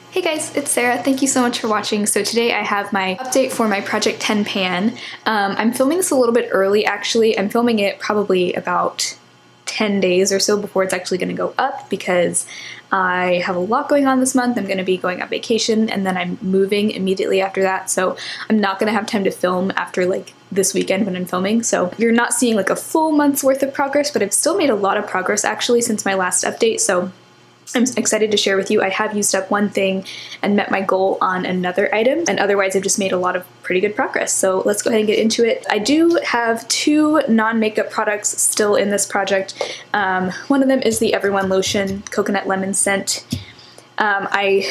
Hey guys, it's Sarah. Thank you so much for watching. So today I have my update for my Project 10 pan. I'm filming this a little bit early actually. I'm filming it probably about 10 days or so before it's actually going to go up because I have a lot going on this month. I'm going to be going on vacation and then I'm moving immediately after that, so I'm not going to have time to film after like this weekend when I'm filming. So you're not seeing like a full month's worth of progress, but I've still made a lot of progress actually since my last update, so I'm excited to share with you. I have used up one thing and met my goal on another item, and otherwise I've just made a lot of pretty good progress. So let's go ahead and get into it. I do have two non-makeup products still in this project. One of them is the Everyone Lotion Coconut Lemon Scent. I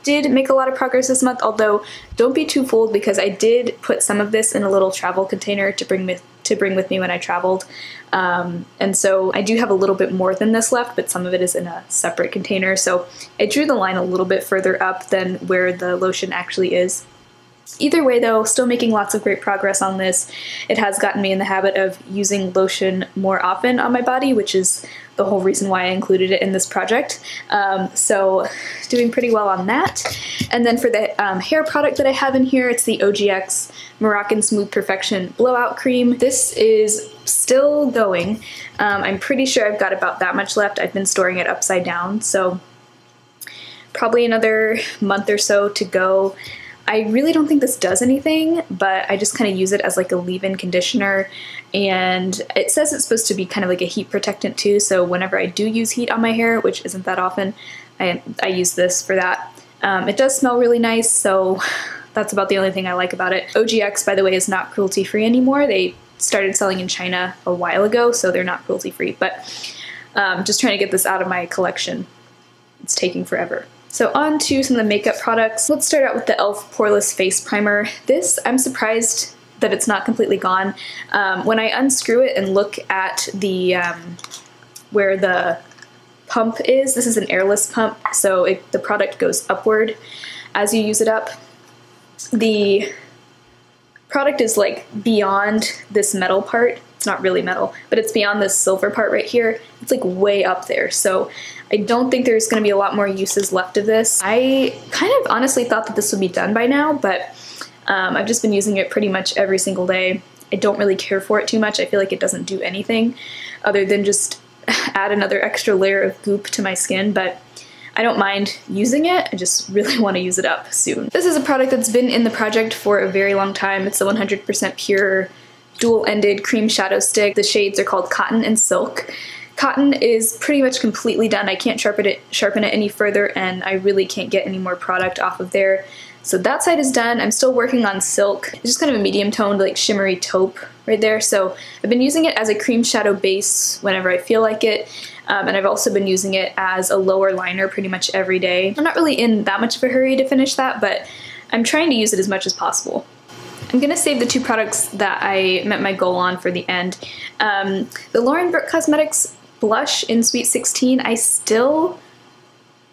did make a lot of progress this month, although don't be too fooled because I did put some of this in a little travel container to bring with me when I traveled. And so I do have a little bit more than this left, but some of it is in a separate container. So I drew the line a little bit further up than where the lotion actually is. Either way though, still making lots of great progress on this. It has gotten me in the habit of using lotion more often on my body, which is the whole reason why I included it in this project. So doing pretty well on that. And then for the hair product that I have in here, it's the OGX Moroccan Smooth Perfection Blowout Cream. This is still going. I'm pretty sure I've got about that much left. I've been storing it upside down, so probably another month or so to go. I really don't think this does anything, but I just kind of use it as like a leave-in conditioner, and it says it's supposed to be kind of like a heat protectant too, so whenever I do use heat on my hair, which isn't that often, I use this for that. It does smell really nice, so that's about the only thing I like about it. OGX, by the way, is not cruelty-free anymore. They started selling in China a while ago, so they're not cruelty-free, but just trying to get this out of my collection. It's taking forever. So on to some of the makeup products. Let's start out with the e.l.f. Poreless Face Primer. This, I'm surprised that it's not completely gone. When I unscrew it and look at the where the pump is, this is an airless pump, so the product goes upward as you use it up. The product is like beyond this metal part. It's not really metal, but it's beyond this silver part right here. It's like way up there, so I don't think there's going to be a lot more uses left of this. I kind of honestly thought that this would be done by now, but I've just been using it pretty much every single day. I don't really care for it too much. I feel like it doesn't do anything other than just add another extra layer of goop to my skin, but I don't mind using it. I just really want to use it up soon. This is a product that's been in the project for a very long time. It's a 100% pure dual-ended cream shadow stick. The shades are called Cotton and Silk. Cotton is pretty much completely done. I can't sharpen it any further, and I really can't get any more product off of there. So that side is done. I'm still working on Silk. It's just kind of a medium toned, like shimmery taupe right there. So I've been using it as a cream shadow base whenever I feel like it. And I've also been using it as a lower liner pretty much every day. I'm not really in that much of a hurry to finish that, but I'm trying to use it as much as possible. I'm gonna save the two products that I met my goal on for the end. The Brooke Cosmetics blush in Sweet 16, I still,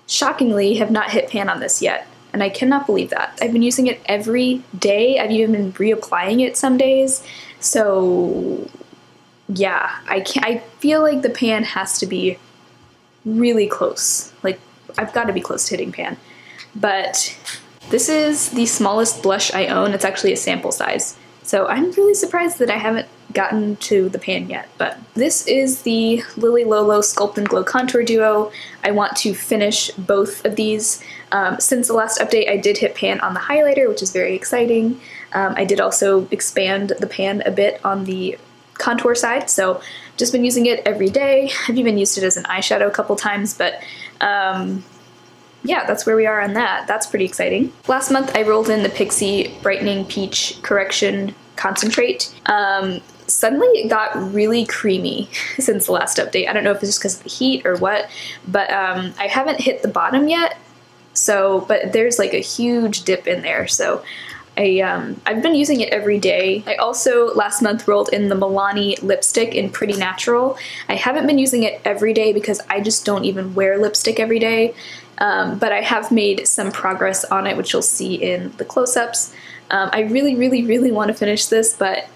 shockingly, have not hit pan on this yet, and I cannot believe that. I've been using it every day. I've even been reapplying it some days, so yeah, I feel like the pan has to be really close. Like, I've got to be close to hitting pan, but this is the smallest blush I own. It's actually a sample size, so I'm really surprised that I haven't gotten to the pan yet. But this is the Lolo Sculpt and Glow Contour Duo. I want to finish both of these. Since the last update, I did hit pan on the highlighter, which is very exciting. I did also expand the pan a bit on the contour side, so just been using it every day. I've even used it as an eyeshadow a couple times, but yeah, that's where we are on that. That's pretty exciting. Last month I rolled in the Pixi Brightening Peach Correction Concentrate. Suddenly it got really creamy since the last update. I don't know if it's just because of the heat or what, but I haven't hit the bottom yet, so, but there's like a huge dip in there, so I've been using it every day. I also last month rolled in the Milani lipstick in Pretty Natural. I haven't been using it every day because I just don't even wear lipstick every day, but I have made some progress on it, which you'll see in the close-ups. I really want to finish this, but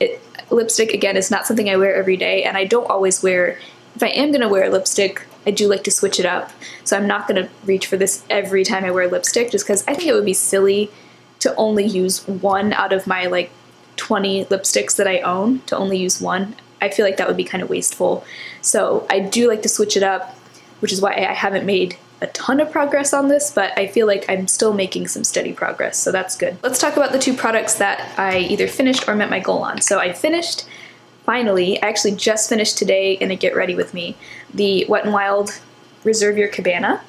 lipstick, again, is not something I wear every day, and I don't always wear, if I am going to wear lipstick, I do like to switch it up. So I'm not gonna reach for this every time I wear lipstick, just because I think it would be silly to only use one out of my like 20 lipsticks that I own, to only use one. I feel like that would be kind of wasteful. So I do like to switch it up, which is why I haven't made a ton of progress on this, but I feel like I'm still making some steady progress, so that's good. Let's talk about the two products that I either finished or met my goal on. So I finished, finally, I actually just finished today in a Get Ready With Me, the Wet n Wild Reserve Your Cabana.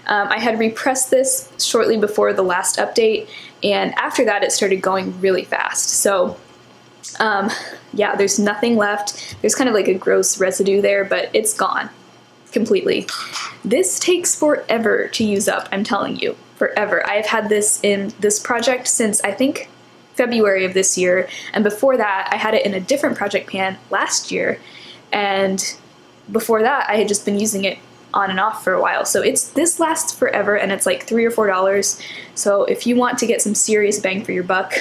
I had repressed this shortly before the last update, and after that it started going really fast. So yeah, there's nothing left. There's kind of like a gross residue there, but it's gone completely. This takes forever to use up, I'm telling you, forever. I have had this in this project since I think February of this year, and before that I had it in a different project pan last year, and before that I had just been using it on and off for a while. So this lasts forever, and it's like $3 or $4. So if you want to get some serious bang for your buck,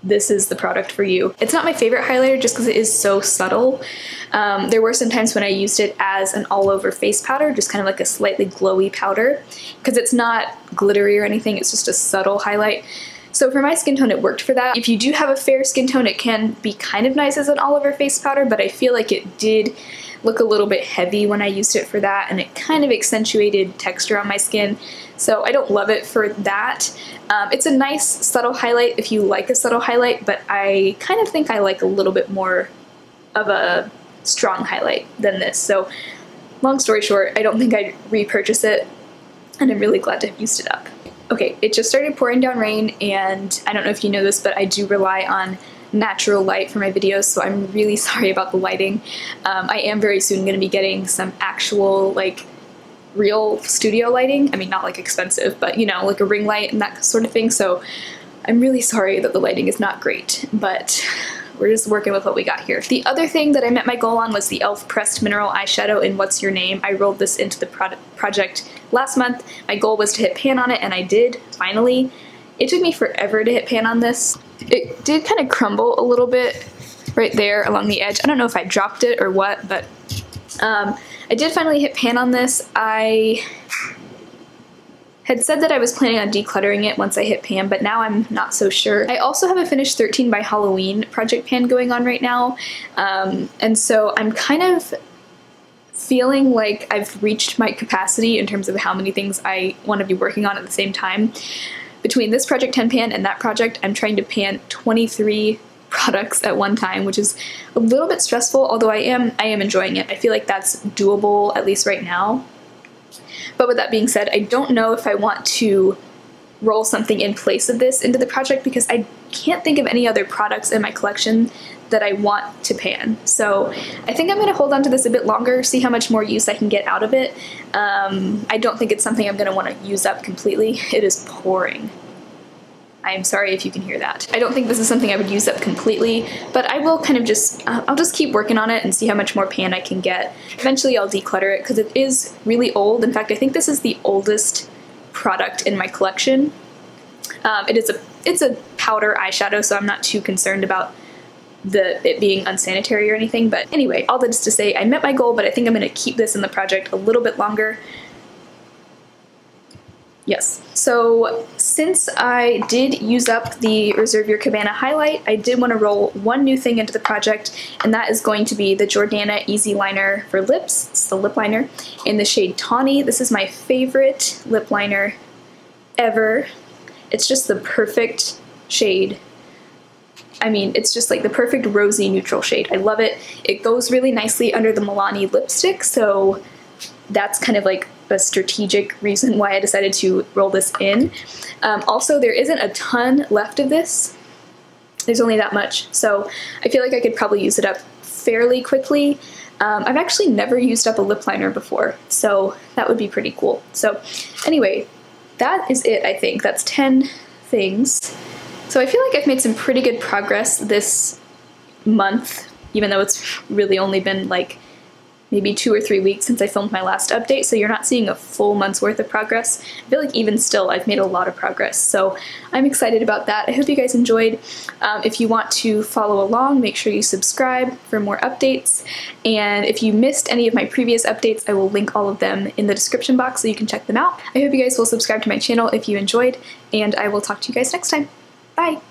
this is the product for you. It's not my favorite highlighter just because it is so subtle. There were some times when I used it as an all-over face powder, just kind of like a slightly glowy powder, because it's not glittery or anything, it's just a subtle highlight. So for my skin tone, it worked for that. If you do have a fair skin tone, it can be kind of nice as an all-over face powder, but I feel like it did look a little bit heavy when I used it for that, and it kind of accentuated texture on my skin. So I don't love it for that. It's a nice subtle highlight if you like a subtle highlight, but I kind of think I like a little bit more of a strong highlight than this. So long story short, I don't think I'd repurchase it, and I'm really glad to have used it up. Okay, it just started pouring down rain, and I don't know if you know this, but I do rely on natural light for my videos, so I'm really sorry about the lighting. I am very soon going to be getting some actual, like, real studio lighting. I mean, not like expensive, but you know, like a ring light and that sort of thing. So I'm really sorry that the lighting is not great, but we're just working with what we got here. The other thing that I met my goal on was the e.l.f. Pressed Mineral Eyeshadow in What's Your Name. I rolled this into the project last month. My goal was to hit pan on it, and I did, finally. It took me forever to hit pan on this. It did kind of crumble a little bit right there along the edge. I don't know if I dropped it or what, but I did finally hit pan on this. I had said that I was planning on decluttering it once I hit pan, but now I'm not so sure. I also have a finished 13 by Halloween project pan going on right now, and so I'm kind of feeling like I've reached my capacity in terms of how many things I want to be working on at the same time. Between this project 10 pan and that project, I'm trying to pan 23 products at one time, which is a little bit stressful, although I am enjoying it. I feel like that's doable, at least right now. But with that being said, I don't know if I want to roll something in place of this into the project, because I can't think of any other products in my collection that I want to pan. So I think I'm going to hold on to this a bit longer, see how much more use I can get out of it. I don't think it's something I'm going to want to use up completely. It is pouring. I am sorry if you can hear that. I don't think this is something I would use up completely, but I will kind of just, I'll just keep working on it and see how much more pan I can get. Eventually I'll declutter it because it is really old. In fact, I think this is the oldest product in my collection. It's a powder eyeshadow, so I'm not too concerned about it being unsanitary or anything. But anyway, all that is to say, I met my goal, but I think I'm going to keep this in the project a little bit longer. Yes, so since I did use up the Reserve Your Cabana highlight, I did want to roll one new thing into the project, and that is going to be the Jordana Easyliner for lips. It's the lip liner in the shade Tawny. This is my favorite lip liner ever. It's just the perfect shade. I mean, it's just like the perfect rosy neutral shade. I love it. It goes really nicely under the Milani lipstick, so that's kind of like a strategic reason why I decided to roll this in. Also, there isn't a ton left of this. There's only that much, so I feel like I could probably use it up fairly quickly. I've actually never used up a lip liner before, so that would be pretty cool. So anyway, that is it, I think. That's 10 things. So I feel like I've made some pretty good progress this month, even though it's really only been like maybe 2 or 3 weeks since I filmed my last update, so you're not seeing a full month's worth of progress. I feel like even still I've made a lot of progress, so I'm excited about that. I hope you guys enjoyed. If you want to follow along, make sure you subscribe for more updates, and if you missed any of my previous updates, I will link all of them in the description box so you can check them out. I hope you guys will subscribe to my channel if you enjoyed, and I will talk to you guys next time. Bye!